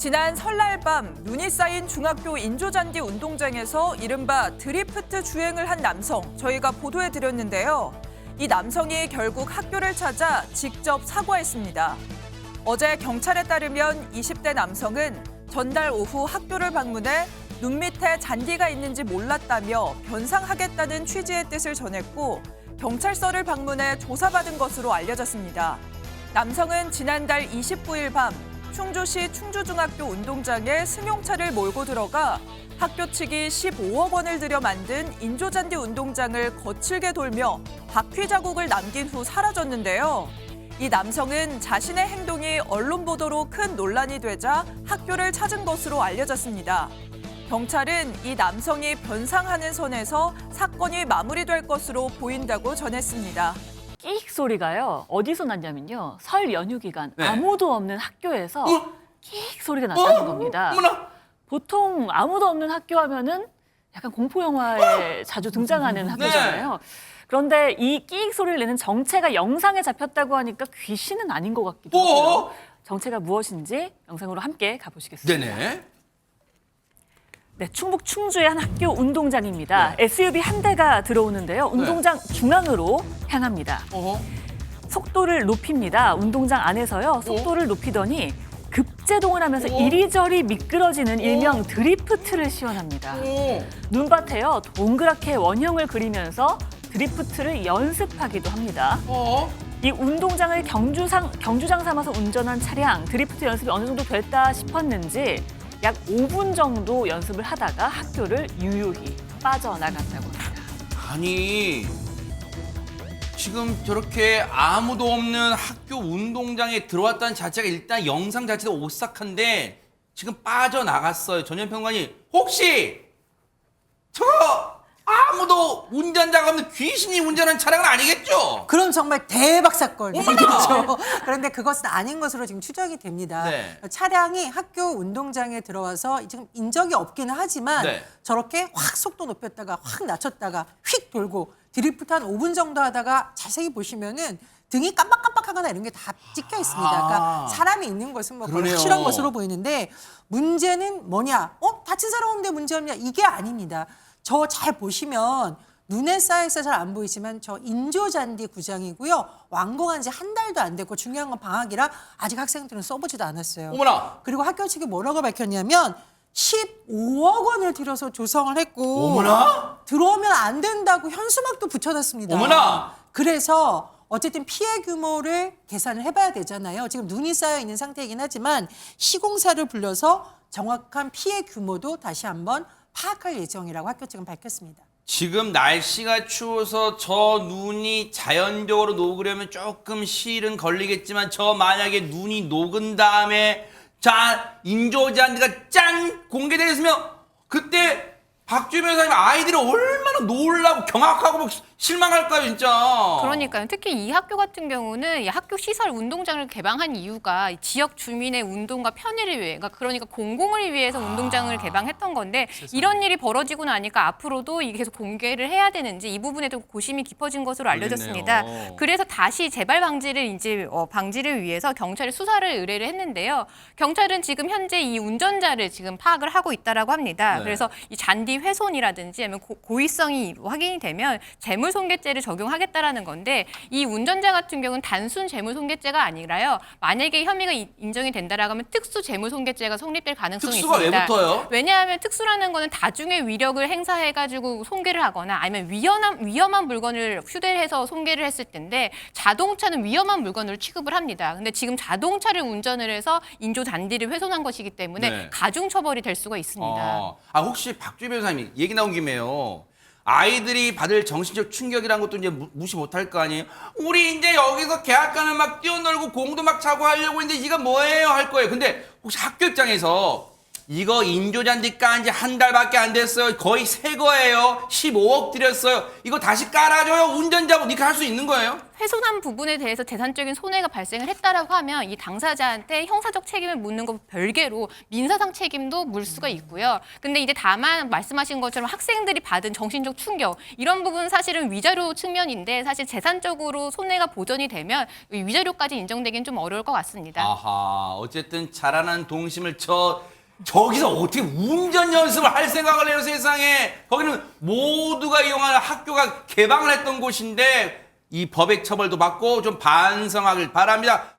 지난 설날 밤 눈이 쌓인 중학교 인조잔디 운동장에서 이른바 드리프트 주행을 한 남성 저희가 보도해드렸는데요. 이 남성이 결국 학교를 찾아 직접 사과했습니다. 어제 경찰에 따르면 20대 남성은 전날 오후 학교를 방문해 눈 밑에 잔디가 있는지 몰랐다며 변상하겠다는 취지의 뜻을 전했고 경찰서를 방문해 조사받은 것으로 알려졌습니다. 남성은 지난달 29일 밤 충주시 충주중학교 운동장에 승용차를 몰고 들어가 학교 측이 15억 원을 들여 만든 인조잔디 운동장을 거칠게 돌며 바퀴 자국을 남긴 후 사라졌는데요. 이 남성은 자신의 행동이 언론 보도로 큰 논란이 되자 학교를 찾은 것으로 알려졌습니다. 경찰은 이 남성이 변상하는 선에서 사건이 마무리될 것으로 보인다고 전했습니다. 끼익 소리가요. 어디서 났냐면요. 설 연휴 기간 네. 아무도 없는 학교에서 끼익 소리가 났다는 겁니다. 어머나! 보통 아무도 없는 학교 하면은 약간 공포 영화에 자주 등장하는 학교잖아요. 그런데 이 끼익 소리를 내는 정체가 영상에 잡혔다고 하니까 귀신은 아닌 것 같기도 하고요. 정체가 무엇인지 영상으로 함께 가보시겠습니다. 네네. 네, 충북 충주의 한 학교 운동장입니다. SUV 한 대가 들어오는데요. 운동장 중앙으로 향합니다. 속도를 높입니다. 운동장 안에서요. 속도를 높이더니 급제동을 하면서 이리저리 미끄러지는 일명 드리프트를 시연합니다. 눈밭에요. 동그랗게 원형을 그리면서 드리프트를 연습하기도 합니다. 이 운동장을 경주장 삼아서 운전한 차량, 드리프트 연습이 어느 정도 됐다 싶었는지 약 5분 정도 연습을 하다가 학교를 유유히 빠져나갔다고 합니다. 아니, 지금 저렇게 아무도 없는 학교 운동장에 들어왔다는 자체가 일단 영상 자체도 오싹한데 지금 빠져나갔어요. 전현평관이 혹시 저거 아무도 운전자가 없는 귀신이 운전한 차량은 아니겠죠? 그럼 정말 대박 사건이겠죠. 어머나! 그런데 그것은 아닌 것으로 지금 추정이 됩니다. 네. 차량이 학교 운동장에 들어와서 지금 인적이 없기는 하지만 네. 저렇게 확 속도 높였다가 확 낮췄다가 휙 돌고 드리프트 한 5분 정도 하다가 자세히 보시면은 등이 깜빡깜빡하거나 이런 게 다 찍혀 있습니다. 그러니까 사람이 있는 것은 뭐 거의 그러네요. 확실한 것으로 보이는데 문제는 뭐냐? 다친 사람 없는데 문제 없냐? 이게 아닙니다. 저 잘 보시면 눈에 쌓여서 잘 안 보이지만 저 인조잔디 구장이고요. 완공한 지 한 달도 안 됐고 중요한 건 방학이라 아직 학생들은 써보지도 않았어요. 어머나! 그리고 학교 측이 뭐라고 밝혔냐면 15억 원을 들여서 조성을 했고 어머나! 들어오면 안 된다고 현수막도 붙여놨습니다. 어머나! 그래서 어쨌든 피해 규모를 계산을 해봐야 되잖아요. 지금 눈이 쌓여 있는 상태이긴 하지만 시공사를 불러서 정확한 피해 규모도 다시 한번 파악할 예정이라고 학교 측은 밝혔습니다. 지금 날씨가 추워서 저 눈이 자연적으로 녹으려면 조금 실은 걸리겠지만 저 만약에 눈이 녹은 다음에 자 인조잔디가 짠 공개되었으면 그때 박주희 변호사님 아이들이 얼마나 놀라고 경악하고 막 실망할까요 진짜. 그러니까요. 특히 이 학교 같은 경우는 이 학교 시설 운동장을 개방한 이유가 이 지역 주민의 운동과 편의를 위해, 그러니까 공공을 위해서 운동장을 개방했던 건데 이런 일이 벌어지고 나니까 앞으로도 이게 계속 공개를 해야 되는지 이 부분에도 고심이 깊어진 것으로 알려졌습니다. 그러겠네요. 그래서 다시 재발 방지를 위해서 경찰에 수사를 의뢰를 했는데요. 경찰은 지금 현재 이 운전자를 지금 파악을 하고 있다라고 합니다. 네. 그래서 이 잔디 훼손이라든지 아니면 고의성이 확인이 되면 재물손괴죄를 적용하겠다라는 건데 이 운전자 같은 경우는 단순 재물손괴죄가 아니라요. 만약에 혐의가 인정이 된다라고 하면 특수 재물손괴죄가 성립될 가능성이 특수가 있습니다. 왜 붙어요? 왜냐하면 특수라는 거는 다중의 위력을 행사해가지고 손괴를 하거나 아니면 위험한 물건을 휴대해서 손괴를 했을 텐데 자동차는 위험한 물건으로 취급을 합니다. 근데 지금 자동차를 운전을 해서 인조 잔디를 훼손한 것이기 때문에 네. 가중처벌이 될 수가 있습니다. 혹시 박주희 변호사님 얘기 나온 김에요. 아이들이 받을 정신적 충격이란 것도 이제 무시 못할 거 아니에요. 우리 이제 여기서 계약관을 막 뛰어놀고 공도 막 차고 하려고 했는데 이가 뭐예요 할 거예요. 근데 혹시 학교 입장에서 이거 인조잔디 깐 지 한 달밖에 안 됐어요. 거의 새 거예요. 15억 들였어요. 이거 다시 깔아줘요. 운전자분 이렇게 할 수 있는 거예요? 훼손한 부분에 대해서 재산적인 손해가 발생을 했다라고 하면 이 당사자한테 형사적 책임을 묻는 것 별개로 민사상 책임도 물 수가 있고요. 근데 이제 다만 말씀하신 것처럼 학생들이 받은 정신적 충격 이런 부분은 사실은 위자료 측면인데 사실 재산적으로 손해가 보전이 되면 이 위자료까지 인정되기는 좀 어려울 것 같습니다. 아하, 어쨌든 자라난 동심을 저기서 어떻게 운전 연습을 할 생각을 해요, 세상에. 거기는 모두가 이용하는 학교가 개방을 했던 곳인데 이 법의 처벌도 받고 좀 반성하길 바랍니다.